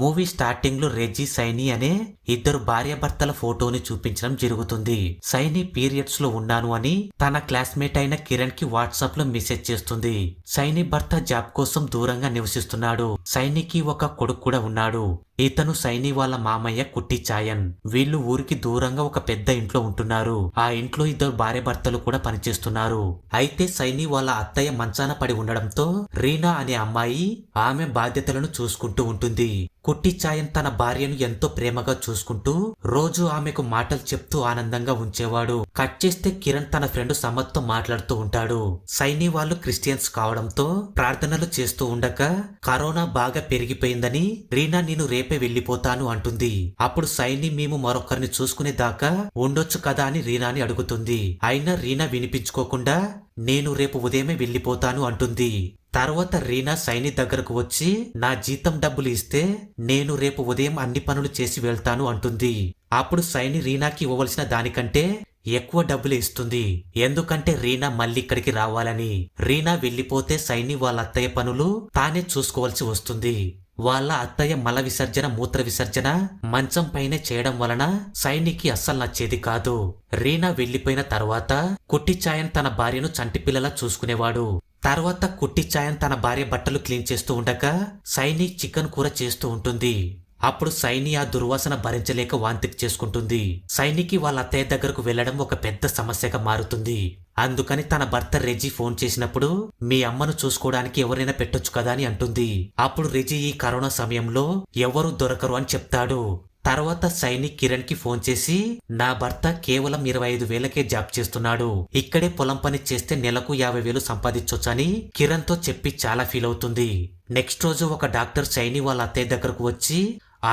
Movie starting లో రెజ్జీ సైని అనే ఇద్దరు భార్యాభర్తల ఫోటోని చూపించడం జరుగుతుంది. సైని పీరియడ్స్ లో ఉన్నాను అని తన క్లాస్మేట్ అయిన కిరణ్ కి వాట్సాప్ లో మెసేజ్ చేస్తుంది. సైని భర్త జాబ్ కోసం దూరంగా నివసిస్తున్నాడు. సైనికి ఒక కొడుకు కూడా ఉన్నాడు. ఇతను సైని వాళ్ళ మామయ్య కుట్టి చాయన్. వీళ్ళు ఊరికి దూరంగా ఒక పెద్ద ఇంట్లో ఉంటున్నారు. ఆ ఇంట్లో ఇద్దరు భార్యాభర్తలు కూడా పనిచేస్తున్నారు. అయితే సైని వాళ్ళ అత్తయ్య మంచాన పడి ఉండడంతో రీనా అనే అమ్మాయి ఆమె బాధ్యతలను చూసుకుంటూ ఉంటుంది. కుట్టి చాయన్ తన భార్యను ఎంతో ప్రేమగా చూసుకుంటూ రోజు ఆమెకు మాటలు చెప్తూ ఆనందంగా ఉంచేవాడు. కట్ చేస్తే కిరణ్ తన ఫ్రెండ్ సమత్తో మాట్లాడుతూ ఉంటాడు. సైని వాళ్ళు క్రిస్టియన్స్ కావడంతో ప్రార్థనలు చేస్తూ ఉండగా కరోనా బాగా పెరిగిపోయిందని రీనా నేను రేపే వెళ్లిపోతాను అంటుంది. అప్పుడు సైని మేము మరొకరిని చూసుకునే దాకా ఉండొచ్చు కదా అని రీనాని అడుగుతుంది. అయినా రీనా వినిపించుకోకుండా నేను రేపు ఉదయమే వెళ్లిపోతాను అంటుంది. తర్వాత రీనా సైని దగ్గరకు వచ్చి నా జీతం డబ్బులు ఇస్తే నేను రేపు ఉదయం అన్ని పనులు చేసి వెళ్తాను అంటుంది. అప్పుడు సైని రీనాకి ఇవ్వవలసిన దానికంటే ఎక్కువ డబ్బులు ఇస్తుంది. ఎందుకంటే రీనా మళ్ళీ ఇక్కడికి రావాలని. రీనా వెళ్లిపోతే సైని వాళ్ళ అత్తయ్య పనులు తానే చూసుకోవాల్సి వస్తుంది. వాళ్ళ అత్తయ్య మల విసర్జన మూత్ర విసర్జన మంచం పైనే చేయడం వలన సైనికి అస్సలు నచ్చేది కాదు. రీనా వెళ్లిపోయిన తర్వాత కుట్టి చాయన్ తన భార్యను చంటిపిల్లలా చూసుకునేవాడు. తర్వాత కుట్టి చాయన్ తన భార్య బట్టలు క్లీన్ చేస్తూ ఉండగా సైని చికెన్ కూర చేస్తూ ఉంటుంది. అప్పుడు సైని ఆ దుర్వాసన భరించలేక వాంతికి చేసుకుంటుంది. సైనికి వాళ్ళ అత్తయ్య దగ్గరకు వెళ్లడం ఒక పెద్ద సమస్యగా మారుతుంది. అందుకని తన భర్త రెజీ ఫోన్ చేసినప్పుడు మీ అమ్మను చూసుకోవడానికి ఎవరైనా పెట్టొచ్చు కదా అని అంటుంది. అప్పుడు రెజీ ఈ కరోనా సమయంలో ఎవరు దొరకరు అని చెప్తాడు. తర్వాత సైని కిరణ్ కి ఫోన్ చేసి నా భర్త కేవలం 25,000కే జాబ్ చేస్తున్నాడు. ఇక్కడే పొలం పని చేస్తే నెలకు 50,000 సంపాదించొచ్చని కిరణ్ తో చెప్పి చాలా ఫీల్ అవుతుంది. నెక్స్ట్ రోజు ఒక డాక్టర్ సైని వాళ్ళ అత్తయ్య దగ్గరకు వచ్చి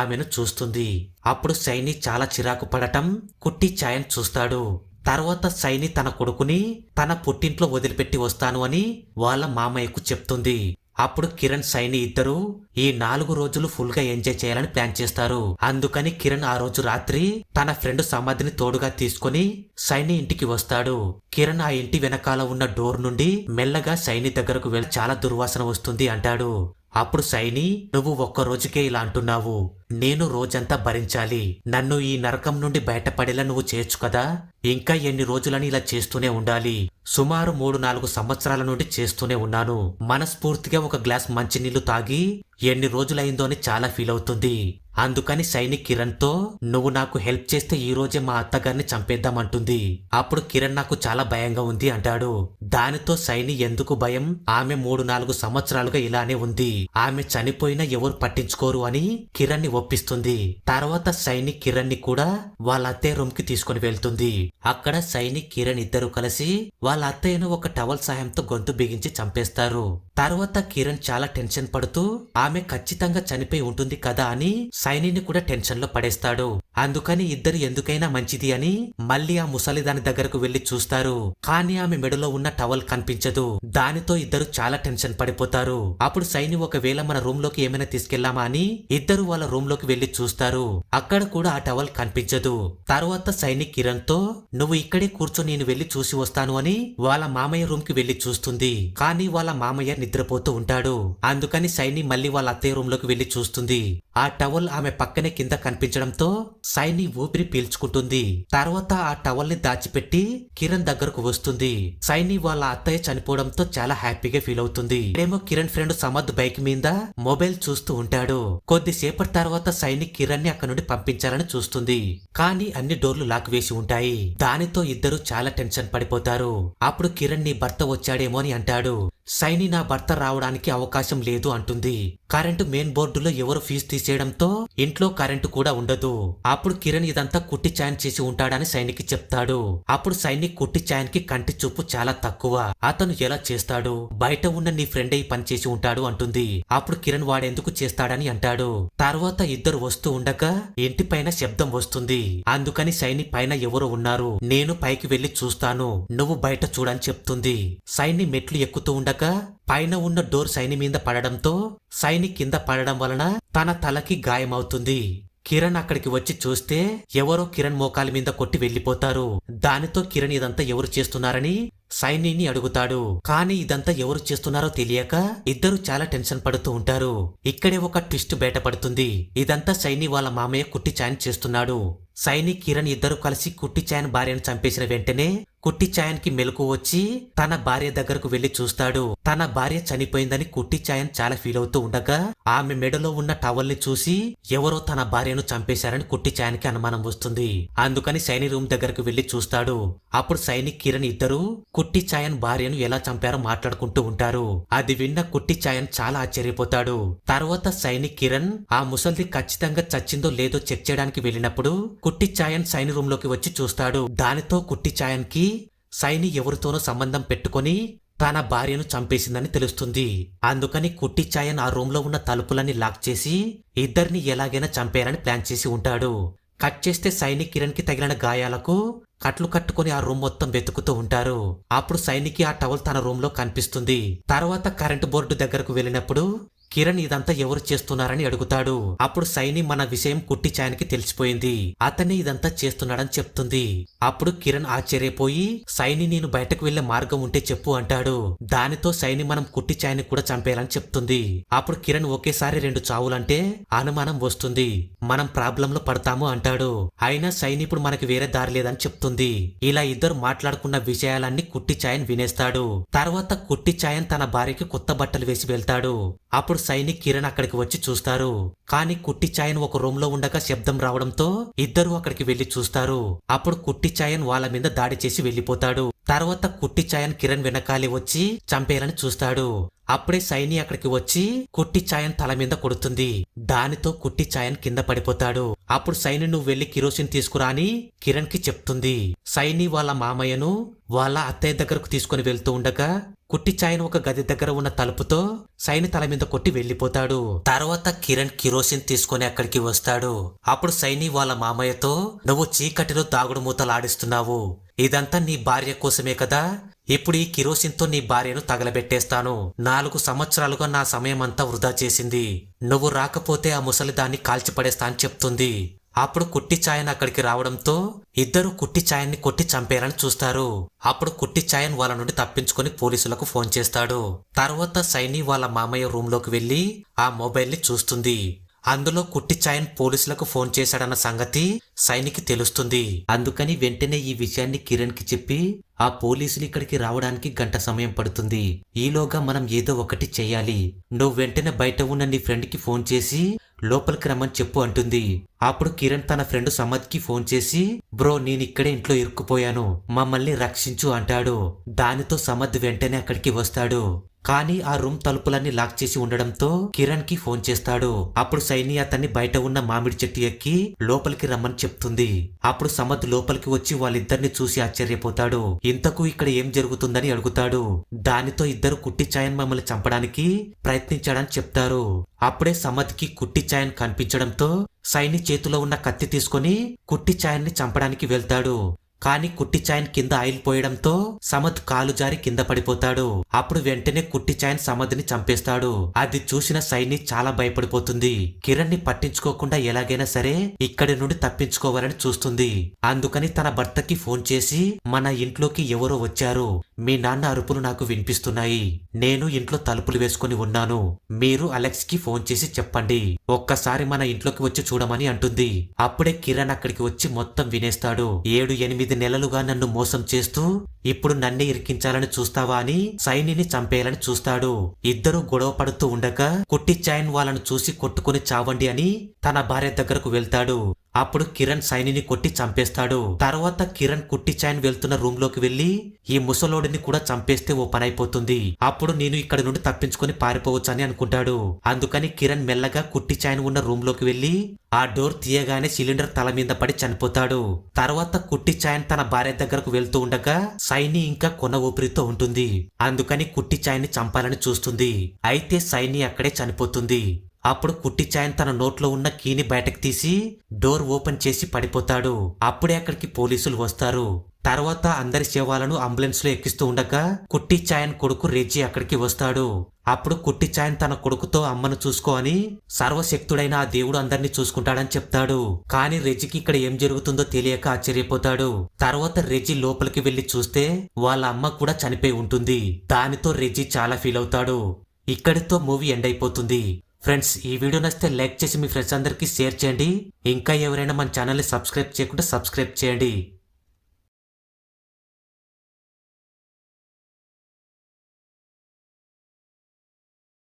ఆమెను చూస్తుంది. అప్పుడు సైని చాలా చిరాకు పడటం కుట్టి చాయన్ చూస్తాడు. తర్వాత సైని తన కొడుకుని తన పుట్టింట్లో వదిలిపెట్టి వస్తాను అని వాళ్ళ మామయ్యకు చెప్తుంది. అప్పుడు కిరణ్ సైని ఇద్దరు ఈ 4 రోజులు ఫుల్ గా ఎంజాయ్ చేయాలని ప్లాన్ చేస్తారు. అందుకని కిరణ్ ఆ రోజు రాత్రి తన ఫ్రెండ్ సమాధిని తోడుగా తీసుకుని సైని ఇంటికి వస్తాడు. కిరణ్ ఆ ఇంటి వెనకాల ఉన్న డోర్ నుండి మెల్లగా సైని దగ్గరకు వెళ్లి చాలా దుర్వాసన వస్తుంది అంటాడు. అప్పుడు సైని నువ్వు ఒక్క రోజుకే ఇలా అంటున్నావు, నేను రోజంతా భరించాలి. నన్ను ఈ నరకం నుండి బయటపడేలా నువ్వు చేయొచ్చు కదా. ఇంకా ఎన్ని రోజులని ఇలా చేస్తూనే ఉండాలి. సుమారు 3-4 సంవత్సరాల నుండి చేస్తూనే ఉన్నాను. మనస్ఫూర్తిగా ఒక గ్లాస్ మంచినీళ్లు తాగి ఎన్ని రోజులైందో అని చాలా ఫీల్ అవుతుంది. అందుకని సైని కిరణ్ తో నువ్వు నాకు హెల్ప్ చేస్తే ఈ రోజే మా అత్తగారిని చంపేద్దామంటుంది. అప్పుడు కిరణ్ నాకు చాలా భయంగా ఉంది అంటాడు. దానితో సైని ఎందుకు భయం, ఆమె 3-4 సంవత్సరాలుగా ఇలానే ఉంది, ఆమె చనిపోయినా ఎవరు పట్టించుకోరు అని కిరణ్ ని ఒప్పిస్తుంది. తర్వాత సైని కిరణ్ ని కూడా వాళ్ళ అత్తయ్య రూమ్ కి తీసుకుని వెళ్తుంది. అక్కడ సైని కిరణ్ ఇద్దరు కలిసి వాళ్ళ అత్తయ్యను ఒక టవల్ సాయంతో గొంతు బిగించి చంపేస్తారు. తర్వాత కిరణ్ చాలా టెన్షన్ పడుతూ ఆమె ఖచ్చితంగా చనిపోయి ఉంటుంది కదా అని సైనిని కూడా టెన్షన్ లో పడేస్తాడు. అందుకని ఇద్దరు ఎందుకైనా మంచిది అని మళ్ళీ ఆ ముసలిదాని దగ్గరకు వెళ్లి చూస్తారు. కానీ ఆమె మెడలో ఉన్న టవల్ కనిపించదు. దానితో ఇద్దరు చాలా టెన్షన్ పడిపోతారు. అప్పుడు సైని ఒకవేళ మన రూమ్ లోకి ఏమైనా తీసుకెళ్లామా అని ఇద్దరు వాళ్ళ రూమ్ లోకి వెళ్లి చూస్తారు. అక్కడ కూడా ఆ టవల్ కనిపించదు. తర్వాత సైని కిరణ్ తో నువ్వు ఇక్కడే కూర్చొని నేను వెళ్లి చూసి వస్తాను అని వాళ్ళ మామయ్య రూమ్ కి వెళ్లి చూస్తుంది. కానీ వాళ్ళ మామయ్య నిద్రపోతూ ఉంటాడు. అందుకని సైని మళ్ళీ వాళ్ళ అత్తయ్య రూమ్ లోకి వెళ్లి చూస్తుంది. ఆ టవల్ ఆమె పక్కనే కింద కనిపించడంతో సైని ఊపిరి పీల్చుకుంటుంది. తర్వాత ఆ టవల్ ని దాచిపెట్టి కిరణ్ దగ్గరకు వస్తుంది. సైని వాళ్ళ అత్తయ్య చనిపోవడంతో చాలా హ్యాపీగా ఫీల్ అవుతుంది. ఏమో కిరణ్ ఫ్రెండ్ సమద్ బైక్ మీద మొబైల్ చూస్తూ ఉంటాడు. కొద్దిసేపటి తర్వాత సైని కిరణ్ ని అక్కడ నుండి పంపించాలని చూస్తుంది. కానీ అన్ని డోర్లు లాక్ వేసి ఉంటాయి. దానితో ఇద్దరు చాలా టెన్షన్ పడిపోతారు. అప్పుడు కిరణ్ నీ భర్త వచ్చాడేమో అని అంటాడు. సైని నా భర్త రావడానికి అవకాశం లేదు అంటుంది. కరెంటు మెయిన్ బోర్డులో ఎవరు ఫీజు తీసేయడంతో ఇంట్లో కరెంటు కూడా ఉండదు. అప్పుడు కిరణ్ ఇదంతా కుట్టి చాయన్ చేసి ఉంటాడని సైనికి చెప్తాడు. అప్పుడు సైనిక్ కుట్టి చాయన్ కి కంటి చూపు చాలా తక్కువ, అతను ఎలా చేస్తాడు, బయట ఉన్న నీ ఫ్రెండే ఈ పని చేసి ఉంటాడు అంటుంది. అప్పుడు కిరణ్ వాడెందుకు చేస్తాడని అంటాడు. తర్వాత ఇద్దరు వస్తూ ఉండగా ఇంటి పైన శబ్దం వస్తుంది. అందుకని సైని పైన ఎవరో ఉన్నారు, నేను పైకి వెళ్లి చూస్తాను, నువ్వు బయట చూడని చెప్తుంది. సైని మెట్లు ఎక్కుతూ ఉండగా పైన ఉన్న డోర్ సైని మీద పడడంతో సైని కింద పడడం వలన తన తలకి గాయమవుతుంది. కిరణ్ అక్కడికి వచ్చి చూస్తే ఎవరో కిరణ్ మోకాలి మీద కొట్టి వెళ్లిపోతారు. దానితో కిరణ్ ఇదంతా ఎవరు చేస్తున్నారని సైనీని అడుగుతాడు. కానీ ఇదంతా ఎవరు చేస్తున్నారో తెలియక ఇద్దరు చాలా టెన్షన్ పడుతూ ఉంటారు. ఇక్కడే ఒక ట్విస్ట్ బయటపడుతుంది. ఇదంతా సైని వాళ్ళ మామయ్య కుట్టి ఛాయన్ చేస్తున్నాడు. సైని కిరణ్ ఇద్దరు కలిసి కుట్టి ఛాయన్ భార్యను చంపేసిన వెంటనే కుట్టి ఛాయన్ కి మెలకు వచ్చి తన భార్య దగ్గరకు వెళ్లి చూస్తాడు. తన భార్య చనిపోయిందని కుట్టి ఛాయన్ చాలా ఫీల్ అవుతూ ఉండగా ఆమె మెడలో ఉన్న టవల్ ని చూసి ఎవరో తన భార్యను చంపేశారని కుట్టి ఛాయన్ కి అనుమానం వస్తుంది. అందుకని సైని రూమ్ దగ్గరకు వెళ్లి చూస్తాడు. అప్పుడు సైని కిరణ్ ఇద్దరు కుట్టి ఛాయన్ భార్యను ఎలా చంపారో మాట్లాడుకుంటూ ఉంటారు. అది విన్న కుట్టి ఛాయన్ చాలా ఆశ్చర్యపోతాడు. తర్వాత సైని కిరణ్ ఆ ముసల్ది ఖచ్చితంగా చచ్చిందో లేదో చెక్ చేయడానికి వెళ్ళినప్పుడు కుట్టి ఛాయన్ సైని రూమ్ లోకి వచ్చి చూస్తాడు. దానితో కుట్టి ఛాయన్ కి సైని ఎవరితోనో సంబంధం పెట్టుకొని తన భార్యను చంపేసిందని తెలుస్తుంది. అందుకని కుట్టి ఛాయన్ ఆ రూమ్ లో ఉన్న తలుపులన్నీ లాక్ చేసి ఇద్దరిని ఎలాగైనా చంపేయాలని ప్లాన్ చేసి ఉంటాడు. కట్ చేస్తే సైని కిరణ్ కి తగిలిన గాయాలకు కట్లు కట్టుకుని ఆ రూమ్ మొత్తం వెతుకుతూ ఉంటారు. అప్పుడు సైనికి ఆ టవల్ తన రూమ్ లో కనిపిస్తుంది. తర్వాత కరెంటు బోర్డు దగ్గరకు వెళ్ళినప్పుడు కిరణ్ ఇదంతా ఎవరు చేస్తున్నారని అడుగుతాడు. అప్పుడు సైని మన విషయం కుట్టి ఛాయన్ కి తెలిసిపోయింది, అతనే ఇదంతా చేస్తున్నాడని చెప్తుంది. అప్పుడు కిరణ్ ఆశ్చర్యపోయి సైని నేను బయటకు వెళ్లే మార్గం ఉంటే చెప్పు అంటాడు. దానితో సైని మనం కుట్టి ఛాయన్ కూడా చంపేయాలని చెప్తుంది. అప్పుడు కిరణ్ ఒకేసారి 2 చావులంటే అనుమానం వస్తుంది, మనం ప్రాబ్లం లో పడతాము అంటాడు. అయినా సైని ఇప్పుడు మనకి వేరే దారి లేదని చెప్తుంది. ఇలా ఇద్దరు మాట్లాడుకున్న విషయాలన్నీ కుట్టి ఛాయన్ వినేస్తాడు. తర్వాత కుట్టి ఛాయన్ తన భార్యకి కొత్త బట్టలు వేసి వెళ్తాడు. అప్పుడు సైని కిరణ్ అక్కడికి వచ్చి చూస్తారు. కానీ కుట్టి ఛాయన్ ఒక రూమ్ లో ఉండగా శబ్దం రావడంతో ఇద్దరు అక్కడికి వెళ్లి చూస్తారు. అప్పుడు కుట్టి ఛాయన్ వాళ్ళ మీద దాడి చేసి వెళ్లిపోతాడు. తర్వాత కుట్టి ఛాయన్ కిరణ్ వెనకాలే వచ్చి చంపేయాలని చూస్తాడు. అప్పుడే సైని అక్కడికి వచ్చి కుట్టి ఛాయన్ తల మీద కొడుతుంది. దానితో కుట్టి ఛాయన్ కింద పడిపోతాడు. అప్పుడు సైని నువ్వు వెళ్లి కిరోసిన్ తీసుకురా అని కిరణ్ కి చెప్తుంది. సైని వాళ్ళ మామయ్యను వాళ్ళ అత్తయ్య దగ్గరకు తీసుకుని వెళ్తూ ఉండగా కుట్టి ఛాయన్ ఒక గది దగ్గర ఉన్న తలుపుతో సైని తల మీద కొట్టి వెళ్లిపోతాడు. తర్వాత కిరణ్ కిరోసిన్ తీసుకుని అక్కడికి వస్తాడు. అప్పుడు సైని వాళ్ళ మామయ్యతో నువ్వు చీకటిలో దాగుడు మూతలు ఆడిస్తున్నావు, ఇదంతా నీ భార్య కోసమే కదా, ఇప్పుడు ఈ కిరోసిన్తో నీ భార్యను తగలబెట్టేస్తాను. 4 సంవత్సరాలుగా నా సమయం అంతా వృధా చేసింది, నువ్వు రాకపోతే ఆ ముసలి దాన్ని కాల్చిపడేస్తా అని చెప్తుంది. అప్పుడు కుట్టి ఛాయన్ అక్కడికి రావడంతో ఇద్దరు కుట్టి ఛాయన్ని కొట్టి చంపేయాలని చూస్తారు. అప్పుడు కుట్టి ఛాయన్ వాళ్ళ నుండి తప్పించుకొని పోలీసులకు ఫోన్ చేస్తాడు. తర్వాత సైని వాళ్ళ మామయ్య రూమ్ లోకి వెళ్లి ఆ మొబైల్ ని చూస్తుంది. అందులో కుట్టి ఛాయన్ పోలీసులకు ఫోన్ చేశాడన్న సంగతి సైనికి తెలుస్తుంది. అందుకని వెంటనే ఈ విషయాన్ని కిరణ్ కి చెప్పి ఆ పోలీసులు ఇక్కడికి రావడానికి 1 గంట సమయం పడుతుంది, ఈలోగా మనం ఏదో ఒకటి చెయ్యాలి, నువ్వు వెంటనే బయట ఉన్న నీ ఫ్రెండ్ కి ఫోన్ చేసి లోపలికి రమ్మని చెప్పు అంటుంది. అప్పుడు కిరణ్ తన ఫ్రెండ్ సమద్ కి ఫోన్ చేసి బ్రో నేనిక్కడే ఇంట్లో ఇరుక్కుపోయాను, మమ్మల్ని రక్షించు అంటాడు. దానితో సమద్ వెంటనే అక్కడికి వస్తాడు. కానీ ఆ రూమ్ తలుపులన్నీ లాక్ చేసి ఉండడంతో కిరణ్ కి ఫోన్ చేస్తాడు. అప్పుడు సైని అతన్ని బయట ఉన్న మామిడి చెట్టు ఎక్కి లోపలికి రమ్మని చెప్తుంది. అప్పుడు సమద్ లోపలికి వచ్చి వాళ్ళిద్దరిని చూసి ఆశ్చర్యపోతాడు. ఇంతకు ఇక్కడ ఏం జరుగుతుందని అడుగుతాడు. దానితో ఇద్దరు కుట్టి ఛాయన్ మమ్మల్ని చంపడానికి ప్రయత్నించాడని చెప్తారు. అప్పుడే సమద్ కి కుట్టి ఛాయన్ కనిపించడంతో సైని చేతిలో ఉన్న కత్తి తీసుకుని కుట్టి ఛాయన్ ని చంపడానికి వెళ్తాడు. కానీ కుట్టి ఛాయన్ కింద ఆయిల్ పోయడంతో సమద్ కాలు జారి కింద పడిపోతాడు. అప్పుడు వెంటనే కుట్టి ఛాయన్ సమద్ ని చంపేస్తాడు. అది చూసిన సైని చాలా భయపడిపోతుంది. కిరణ్ ని పట్టించుకోకుండా ఎలాగైనా సరే ఇక్కడి నుండి తప్పించుకోవాలని చూస్తుంది. అందుకని తన భర్తకి ఫోన్ చేసి మన ఇంట్లోకి ఎవరో వచ్చారు, మీ నాన్న అరుపులు నాకు వినిపిస్తున్నాయి, నేను ఇంట్లో తలుపులు వేసుకుని ఉన్నాను, మీరు అలెక్స్ కి ఫోన్ చేసి చెప్పండి, ఒక్కసారి మన ఇంట్లోకి వచ్చి చూడమని అంటుంది. అప్పుడే కిరణ్ అక్కడికి వచ్చి మొత్తం వినేస్తాడు. 7-8 నెలలుగా నన్ను మోసం చేస్తూ ఇప్పుడు నన్నే ఇరికించాలని చూస్తావా అని సైనిని చంపేయాలని చూస్తాడు. ఇద్దరు గొడవ పడుతూ ఉండగా కుట్టి ఛాయన్ వాళ్ళను చూసి కొట్టుకుని చావండి అని తన భార్య దగ్గరకు వెళ్తాడు. అప్పుడు కిరణ్ సైనిని కొట్టి చంపేస్తాడు. తర్వాత కిరణ్ కుట్టి ఛాయన్ వెళ్తున్న రూమ్ లోకి వెళ్లి ఈ ముసలోడిని కూడా చంపేస్తే ఓ పనైపోతుంది, అప్పుడు నేను ఇక్కడ నుండి తప్పించుకొని పారిపోవచ్చు అని అనుకుంటాడు. అందుకని కిరణ్ మెల్లగా కుట్టి ఛాయన్ ఉన్న రూమ్ లోకి వెళ్లి ఆ డోర్ తీయగానే సిలిండర్ తల మీద పడి చనిపోతాడు. తర్వాత కుట్టి ఛాయన్ తన భార్య దగ్గరకు వెళ్తూ ఉండగా సైని ఇంకా కొన ఊపిరితో ఉంటుంది. అందుకని కుట్టి ఛాయన్ ని చంపాలని చూస్తుంది. అయితే సైని అక్కడే చనిపోతుంది. అప్పుడు కుట్టి ఛాయన్ తన నోట్లో ఉన్న కీని బయటకు తీసి డోర్ ఓపెన్ చేసి పడిపోతాడు. అప్పుడే అక్కడికి పోలీసులు వస్తారు. తర్వాత అందరి శవాలను అంబులెన్స్ లో ఎక్కిస్తూ ఉండగా కుట్టి చాయన్ కొడుకు రెజ్జీ అక్కడికి వస్తాడు. అప్పుడు కుట్టి చాయన్ తన కొడుకుతో అమ్మను చూసుకో అని సర్వశక్తుడైన ఆ దేవుడు అందరినీ చూసుకుంటాడని చెప్తాడు. కానీ రెజ్జీకి ఇక్కడ ఏం జరుగుతుందో తెలియక ఆశ్చర్యపోతాడు. తర్వాత రెజ్జీ లోపలికి వెళ్లి చూస్తే వాళ్ళ అమ్మ కూడా చనిపోయి ఉంటుంది. దానితో రెజ్జీ చాలా ఫీల్ అవుతాడు. ఇక్కడితో మూవీ ఎండ్ అయిపోతుంది. ఫ్రెండ్స్, ఈ వీడియో నచ్చితే లైక్ చేసి మీ ఫ్రెండ్స్ అందరికీ షేర్ చేయండి. ఇంకా ఎవరైనా మన ఛానల్ ని సబ్స్క్రైబ్ చేయకుండా సబ్స్క్రైబ్ చేయండి.